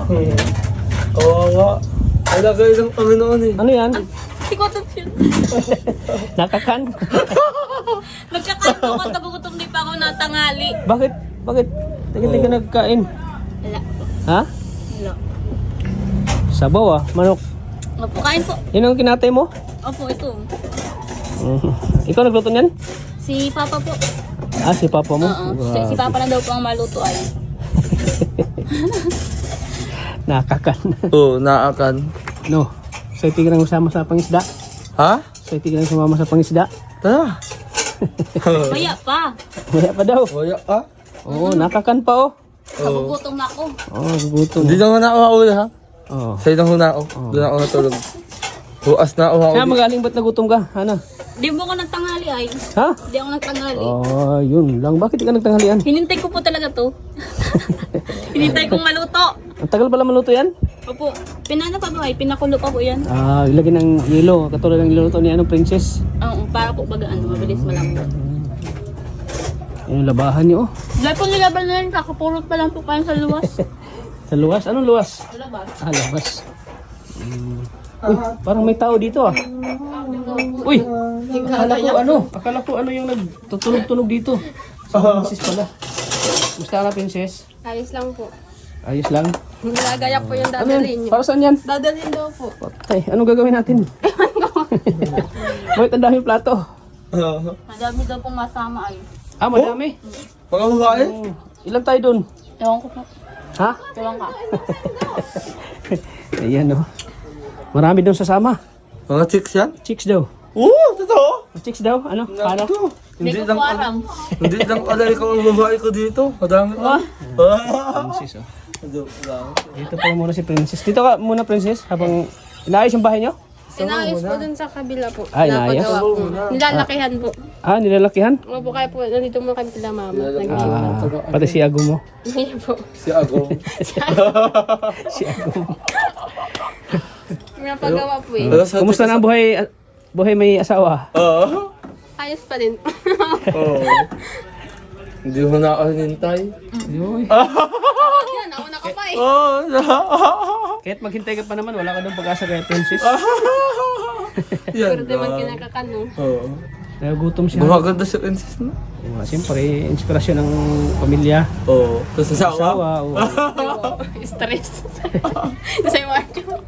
Kawawa. Alagay ng Panginoon eh. Ano yan? Ikutot yun. Nakakan? Nagkakanto ko, nagugutom di pa ako natangali. Bakit? Bakit? Tingin ka nagkain. Wala. Ha? Wala. Sabaw ah, manok. Opo, kain po. Yun ang kinatay mo? Opo, ito. Ikaw nagluto niyan? Si Papa po. Ah, si Papa mo? Oo. Si Papa na daw po ang maluto ay. Nakakan. Oo, naakan. No. Sa tigil ng usama sa pangisda? Ha? Sa tigil ng sumama sa pangisda? Tara. Maya pa. Wala pa daw. Wala ka? Oo, nakakan pa oh. Nagugutom na ako. Oo, gugutom. Hindi naman ako maula ha? Oo. Sa'yo na huna ako. Doon ako natulog. Huas na ako. Kaya magaling ba't nagutom ka? Hana? Di mo ko nagtangali ay. Ha? Di ako nagtangali. Oh, yun lang. Bakit di ka nagtanghalian? Hinintay ko po talaga to. Hinintay kong maluto. Ang tagal pala maluto yan? Opo. Pinano pa ba ay? Pinakulo pa po yan. Ah, ilagay ng yelo. Katulad ng niluto ni Princess. Oo, para po baga ano, mabilis malambot. Yung labahan niyo oh. Dahil po nilaban na rin, kakapulot pa lang po kayo sa luwas. Sa luwas? Anong luwas? Sa labas. Ah, luwas. Uy, parang may tao dito ah. Uy, akala ko ano yung nagtutunog-tunog dito. Sa Princess pala. Gusto ka Princess? Ayos lang po. Ayos lang. Nagagayak po yung Ano dadalhin yan? niyo. Para saan yan? Dadalhin daw po. Patay, anong gagawin natin? Bakit ang daming plato? Madami daw pong masama ay. Ah, madami. Mga babae? Oh, ilan tayo dun? Ewan ko po. Ha? Ewan ka. Ayan oh. Marami dun sasama. Mga chicks yan? Chicks daw. Oo, totoo. Chicks daw? Ano? Paano? Hindi ko po aram. Hindi lang pala ikaw ang babae ko dito. Madami pa. Princess oh. Dito pa muna si Princess. Dito ka muna Princess habang inaayos yung bahay nyo? Inayos po dun sa kabila po. Ay, inayos? Napagawa po. Nilalakihan po. Ah, nilalakihan? Opo, kaya po, nandito mo kami kila mama. Ah, pati si Ago mo. Hindi po. Si Agong. Si Ago mo. Napagawa po eh. Kumusta na ang buhay may asawa? Oo. Ayos pa din. Oo. Hindi mo na ako hinintay. Uy. Yan, nauna ka pa eh. Oo. Kahit maghintay ka pa naman, wala ka doon pag-asa kaya Princess. Yan. Pero di man kinakakan no. Oo. Nagugutom siya. Gumaganda si Princess no? Siyempre, inspirasyon ng pamilya. Oo. Tapos asawa. Asawa. Stress. Sa Marco.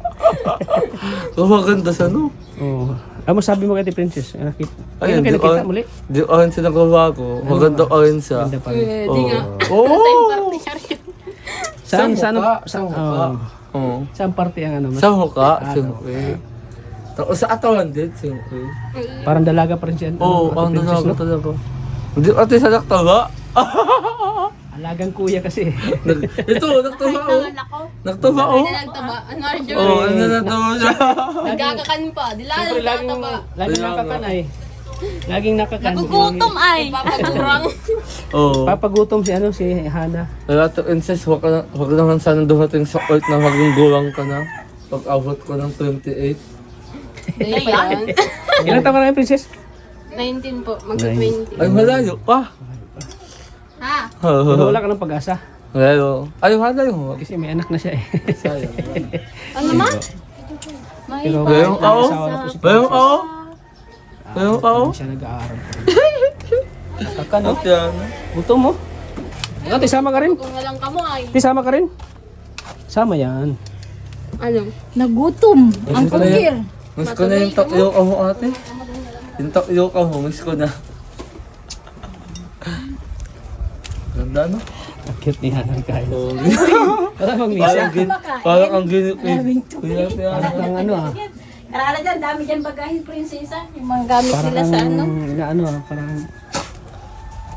Gumaganda sa no? Oh. Ano sabi mo kay Princess? Ayun, Ayun, kayo nakita muli. Di akin sila gawago. Maganda akin siya. Ganda pa rin. Pwede nga. Oo. Party siya rin. Saan party ang ano? Sa mukha, siyempre. Tapos sa atawan din, siyempre. Parang dalaga pa rin siya. Oo, ang dalaga talaga. Hindi ate sa naktawa. Alagang kuya kasi. Ito, naktawa oh. Ako. Naktawa oh. Hindi nagtaba. Ano Arjun? Oo, ano naktawa siya. Nagkakakan pa. Di lalo Siyempre, nagtataba. laging nakakan ay. Laging nakakan. Nagugutom ay. Papagurang. Oo. Papagutom si Hana. Kaya to incest, wag naman sana dumating sa point na maging gulang ka na. Pag abot ko ng 28. Hindi pa yan. Ilang taon ka na Princess? 19 po. Magka-20. Ay, malayo pa. Ha? Wala ka ng pag-asa. Malayo. Ay, malayo mo. Kasi may anak na siya eh. Sayang. Ano ma? May Pero Bayong may ako? asawa na po si Bayong Princess. ako? Bayong ako? Hindi siya nag-aaral. Nakakan no? At yan. Gutom mo? Ate, sama ka rin? Kung walang kamo ay. Ate, sama ka rin? Sama yan. Ano? Nagutom. Ang kukir. Miss ko na yung takyo ka mo ate. Yung takyo ka mo, miss ko na. Ganda no? Ang cute ni Hana kain. Oo. Parang mag-misa. Parang ang ginipin. Parang kang ano ah. Karala dyan, dami dyan bagahin, prinsesa. Yung mga gamit Parang nila sa ano. inaano ah. Parang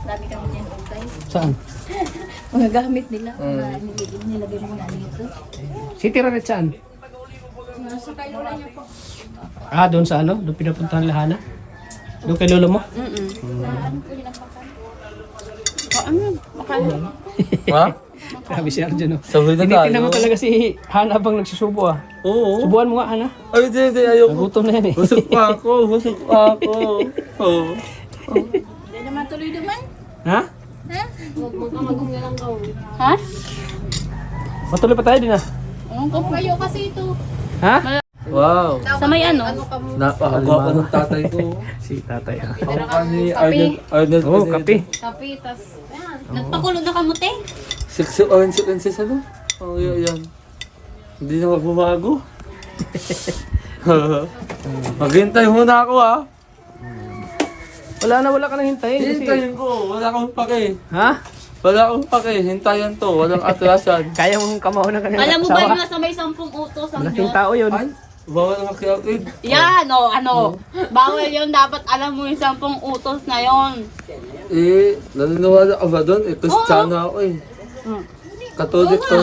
Dami kami dyan bagahin. saan? Mga gamit nila. Nilagay mo na dito. Si Tiranet saan? Nasa kayo na niya po. Ah, doon sa ano? Doon pinapuntahan Lahana? Doon kay lolo mo? Ano po yung napakan? Ha? Grabe si Arjun oh. Sabi na Tinitingnan mo tayo. talaga si Hana habang nagsusubo ah. Oo. Subuan mo nga Hana. Ay, hindi, ayoko. Nagutom na yan eh. Busog pa ako, busog pa ako. Oo. Hindi naman tuloy naman. Ha? Huwag mo ka magunggalang ka. Ha? Matuloy pa tayo din ah. Kung kayo kasi ito. Ha? Wow. Sa may ano? ka mo? Napakagwapo ng tatay ko. Si tatay ha. Ako pa ni Kape. Arnold Oh, Pineda. kape. Kape, tas, ayan. Nagpakulo na kamote? 6 orange oranges ano? Oh, yan. Hindi na magbabago. Maghintay muna ako ah. Wala ka nang hintayin kasi. Hintayin ko. Wala akong pake. Ha? Wala akong pake. Hintayan to. Walang atrasan. Kaya mong kamao na kanina. Alam mo ba yung nasa may 10 utos ang Malaking Diyos? tao yun. Ay, bawal ang makiakid. Yan, o ano. Bawal yun, dapat alam mo yung 10 utos na yon. Eh, naniniwala ka ba doon? Eh, Kristiyano ako eh. Katolik to.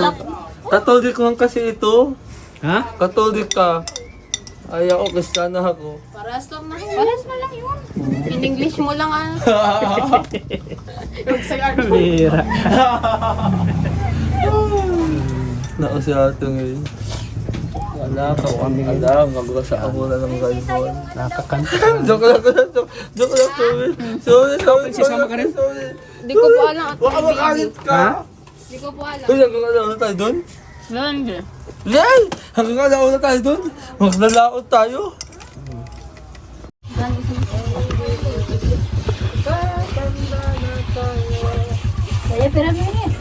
Katolik lang kasi ito. Ha? Katolik ka. Ay ako, Kristiyano ako. Paras lang na yun. Pares mo lang yun. In-English mo lang ah. Bira. Nako si ato ngayon. Wala ka kami alam. Magbasa ako na ng Bible. Nakakanta. Joke lang. Sorry. Sisama ka rin? Sorry. Di ko po alam at Baka makalit ka. Ha? Di ko po alam. Uy, hanggang alaon na tayo doon? Hindi. Yay! Hanggang alaon na tayo doon? Maglalaot tayo. Kaya pera mo yun.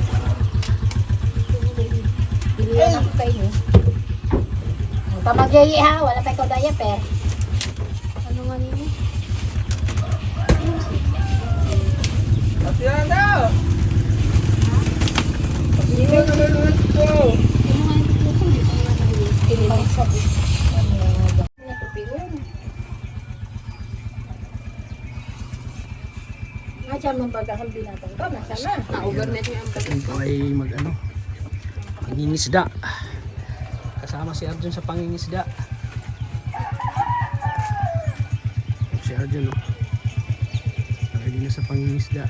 Bilihan ako kayo. Ang pamagyayi ha, wala pa ikaw daya per. Ano nga nino? Tatiana! Let's go! Macam mong binatang ko, nasa na. Na-overnet niya ang bagat. Ito ay mag-ano. Pangingisda. Kasama si Arjun sa pangingisda. Si Arjun, oh. Ready na sa pangingisda.